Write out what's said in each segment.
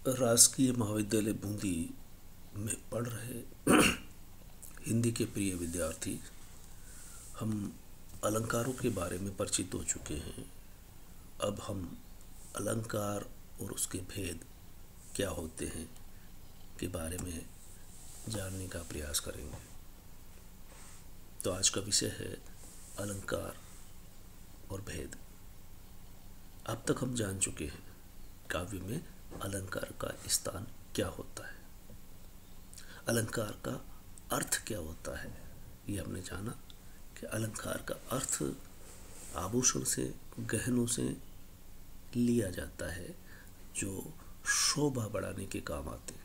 राजकीय महाविद्यालय बूंदी में पढ़ रहे हिंदी के प्रिय विद्यार्थी, हम अलंकारों के बारे में परिचित हो चुके हैं। अब हम अलंकार और उसके भेद क्या होते हैं के बारे में जानने का प्रयास करेंगे। तो आज का विषय है अलंकार और भेद। अब तक हम जान चुके हैं काव्य में अलंकार का स्थान क्या होता है, अलंकार का अर्थ क्या होता है। ये हमने जाना कि अलंकार का अर्थ आभूषण से, गहनों से लिया जाता है जो शोभा बढ़ाने के काम आते हैं।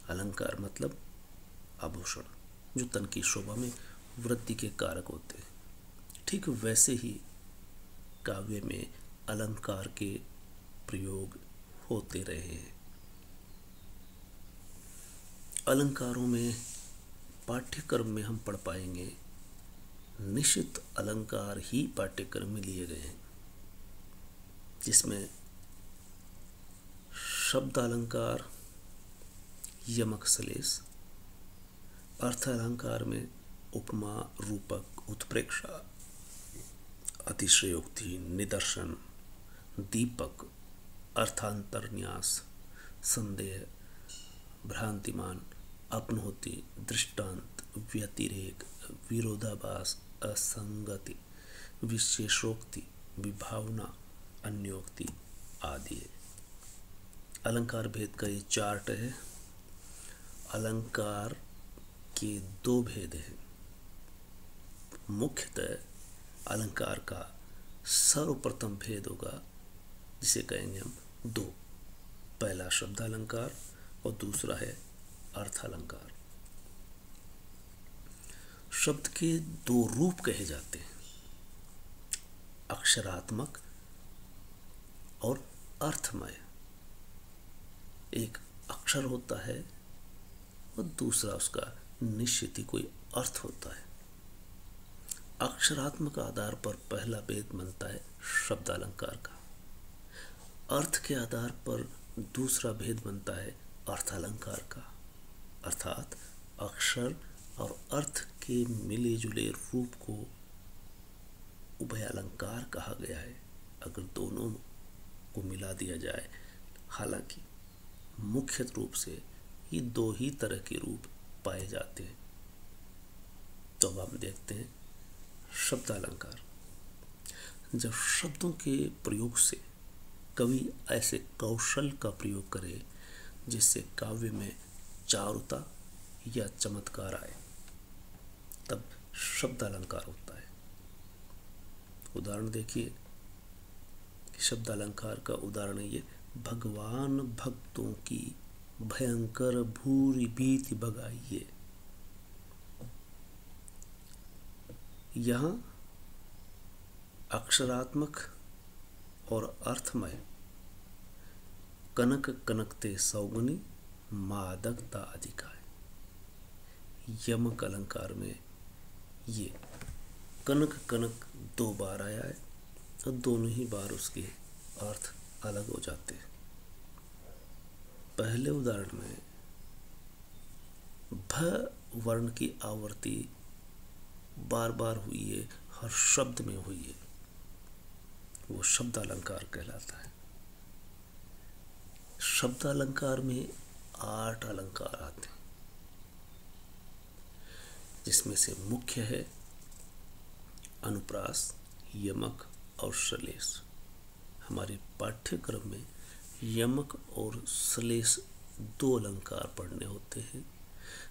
अलंकार मतलब आभूषण जो तन की शोभा में वृद्धि के कारक होते हैं। ठीक वैसे ही काव्य में अलंकार के प्रयोग होते रहे हैं। अलंकारों में पाठ्यक्रम में हम पढ़ पाएंगे, निश्चित अलंकार ही पाठ्यक्रम में लिए गए हैं, जिसमें शब्द अलंकार, यमक, श्लेष, अर्थ अलंकार में उपमा, रूपक, उत्प्रेक्षा, अतिशयोक्ति, निदर्शन, दीपक, अर्थांतरन्यास, संदेह, भ्रांतिमान, अपनोति, दृष्टांत, व्यतिरेक, विरोधाभास, असंगति, विशेषोक्ति, विभावना, अन्योक्ति आदि। अलंकार भेद का ये चार्ट है। अलंकार के दो भेद हैं। मुख्यतः अलंकार का सर्वप्रथम भेद होगा जिसे कहेंगे हम दो। पहला शब्द अलंकार और दूसरा है अर्थ अलंकार। शब्द के दो रूप कहे जाते हैं, अक्षरात्मक और अर्थमय। एक अक्षर होता है और दूसरा उसका निश्चित ही कोई अर्थ होता है। अक्षरात्मक आधार पर पहला भेद बनता है शब्द अलंकार का। अर्थ के आधार पर दूसरा भेद बनता है अर्थ अलंकार का। अर्थात अक्षर और अर्थ के मिले जुले रूप को उभय अलंकार कहा गया है, अगर दोनों को मिला दिया जाए। हालांकि मुख्य रूप से ये दो ही तरह के रूप पाए जाते हैं। तो अब हम देखते हैं शब्द अलंकार। जब शब्दों के प्रयोग से कवि ऐसे कौशल का प्रयोग करे जिससे काव्य में चारुता या चमत्कार आए, तब शब्द अलंकार होता है। उदाहरण देखिए, शब्द अलंकार का उदाहरण है ये, भगवान भक्तों की भयंकर भूरी भीति भगाइए। यहाँ अक्षरात्मक और अर्थमय, कनक कनकते सौगुनी, मादकता अधिका है। यमक अलंकार में ये कनक कनक दो बार आया है और दोनों ही बार उसके अर्थ अलग हो जाते हैं। पहले उदाहरण में भ वर्ण की आवृत्ति बार बार हुई है, हर शब्द में हुई है, वो शब्द अलंकार कहलाता है। शब्द अलंकार में 8 अलंकार आते हैं, जिसमें से मुख्य है अनुप्रास, यमक और श्लेष। हमारे पाठ्यक्रम में यमक और श्लेष दो अलंकार पढ़ने होते हैं,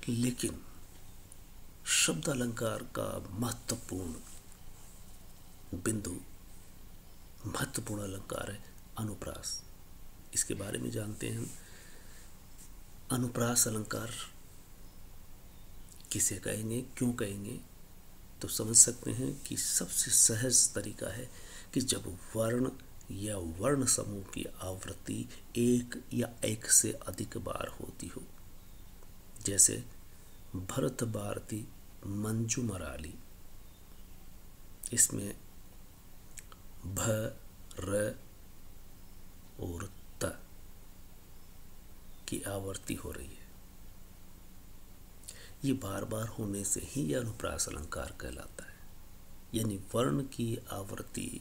लेकिन शब्द अलंकार का महत्वपूर्ण बिंदु, महत्वपूर्ण अलंकार है अनुप्रास। इसके बारे में जानते हैं हम। अनुप्रास अलंकार किसे कहेंगे, क्यों कहेंगे, तो समझ सकते हैं कि सबसे सहज तरीका है कि जब वर्ण या वर्ण समूह की आवृत्ति एक या एक से अधिक बार होती हो, जैसे भरत भारती मंजू मराली, इसमें भ, र और त की आवर्ती हो रही है। ये बार बार होने से ही यह अनुप्रास अलंकार कहलाता है। यानी वर्ण की आवर्ती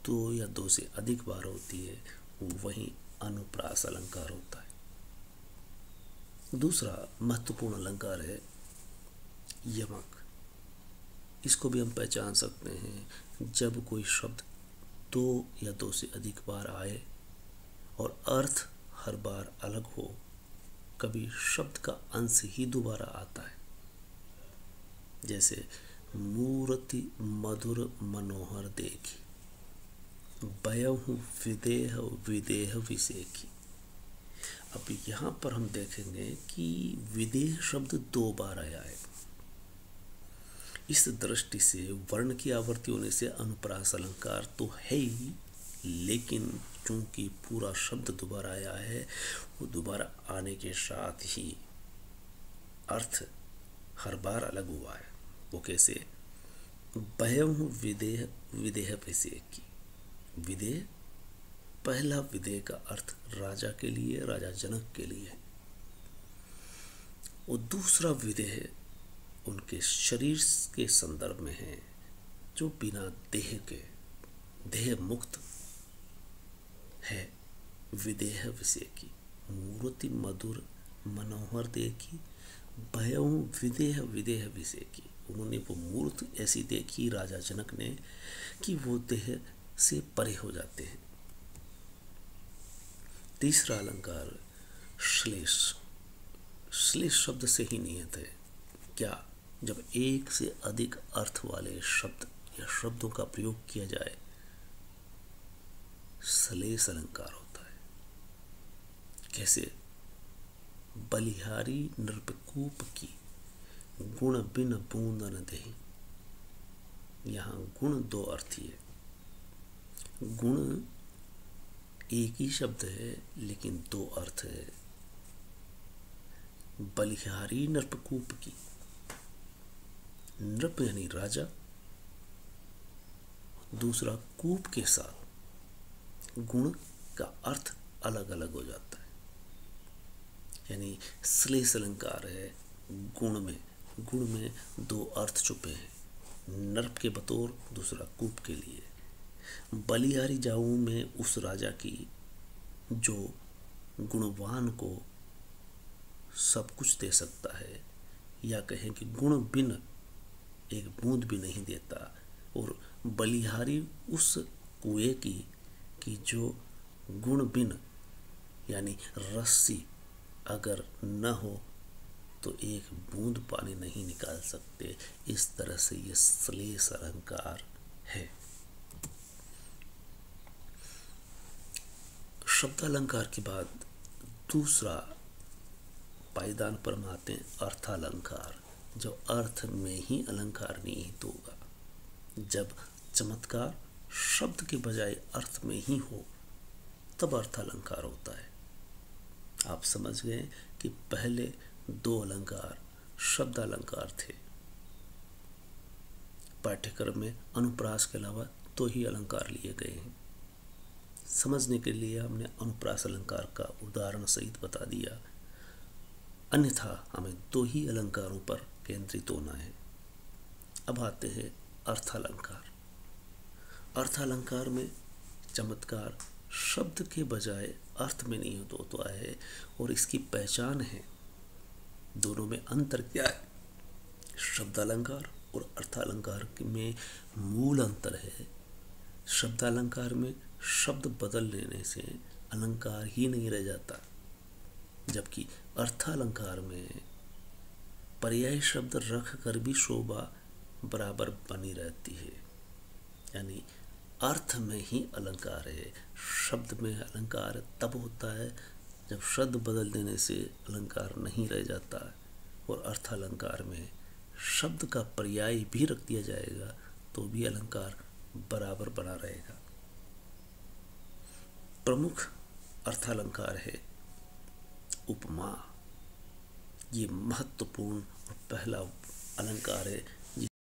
2 या 2 से अधिक बार होती है, वही अनुप्रास अलंकार होता है। दूसरा महत्वपूर्ण अलंकार है यमक। इसको भी हम पहचान सकते हैं जब कोई शब्द 2 या 2 से अधिक बार आए और अर्थ हर बार अलग हो। कभी शब्द का अंश ही दोबारा आता है, जैसे मूर्ति मधुर मनोहर देखी, बयहु विदेह विदेह विसेखी। अब यहाँ पर हम देखेंगे कि विदेह शब्द 2 बार आया है। इस दृष्टि से वर्ण की आवर्ती होने से अनुप्रास अलंकार तो है ही, लेकिन चूंकि पूरा शब्द दोबारा आया है, वो दोबारा आने के साथ ही अर्थ हर बार अलग हुआ है। वो कैसे? बयहु विदेह विदेह विसेखी। विदेह, पहला विदेह का अर्थ राजा के लिए, राजा जनक के लिए, और दूसरा विदेह उनके शरीर के संदर्भ में है, जो बिना देह के, देह मुक्त है। विदेह विसेखी, मूर्ति मधुर मनोहर देखी, भयउ विदेह विदेह विसेखी। उन्होंने वो मूर्ति ऐसी देखी राजा जनक ने कि वो देह से परे हो जाते हैं। तीसरा अलंकार श्लेष। श्लेष शब्द से ही नियत है। क्या? जब एक से अधिक अर्थ वाले शब्द या शब्दों का प्रयोग किया जाए, श्लेष अलंकार होता है। कैसे? बलिहारी नृपकूप की, गुण बिन बूंद न देहि। यहाँ गुण 2 अर्थी है। गुण एक ही शब्द है, लेकिन 2 अर्थ है। बलिहारी नृपकूप की, नृप यानी राजा, दूसरा कूप के साथ गुण का अर्थ अलग अलग हो जाता है। यानी श्लेष अलंकार है गुण में। गुण में 2 अर्थ छुपे हैं, नृप के बतौर, दूसरा कूप के लिए। बलिहारी जाऊ में उस राजा की जो गुणवान को सब कुछ दे सकता है, या कहें कि गुण बिन एक बूंद भी नहीं देता। और बलिहारी उस कुएं की कि जो गुण बिन यानी रस्सी अगर न हो तो एक बूंद पानी नहीं निकाल सकते। इस तरह से ये श्लेष अलंकार है। शब्दालंकार के बाद दूसरा पायदान पर हम आते हैं अर्थालंकार, जो अर्थ में ही अलंकार निहित होगा। जब चमत्कार शब्द के बजाय अर्थ में ही हो, तब अर्थालंकार होता है। आप समझ गए कि पहले 2 अलंकार शब्दालंकार थे। पाठ्यक्रम में अनुप्रास के अलावा 2 ही अलंकार लिए गए हैं। समझने के लिए हमने अनुप्रास अलंकार का उदाहरण सहित बता दिया, अन्यथा हमें 2 ही अलंकारों पर केंद्रित होना है। अब आते हैं अर्थालंकार। अर्थालंकार में चमत्कार शब्द के बजाय अर्थ में निहित होता है, और इसकी पहचान है। दोनों में अंतर क्या है? शब्दालंकार और अर्थालंकार में मूल अंतर है। शब्दालंकार में शब्द बदल लेने से अलंकार ही नहीं रह जाता, जबकि अर्थालंकार में पर्याय शब्द रख कर भी शोभा बराबर बनी रहती है। यानी अर्थ में ही अलंकार है। शब्द में अलंकार तब होता है जब शब्द बदल देने से अलंकार नहीं रह जाता, और अर्थालंकार में शब्द का पर्याय भी रख दिया जाएगा तो भी अलंकार बराबर बना रहेगा। प्रमुख अर्थालंकार है उपमा। ये महत्वपूर्ण और पहला अलंकार है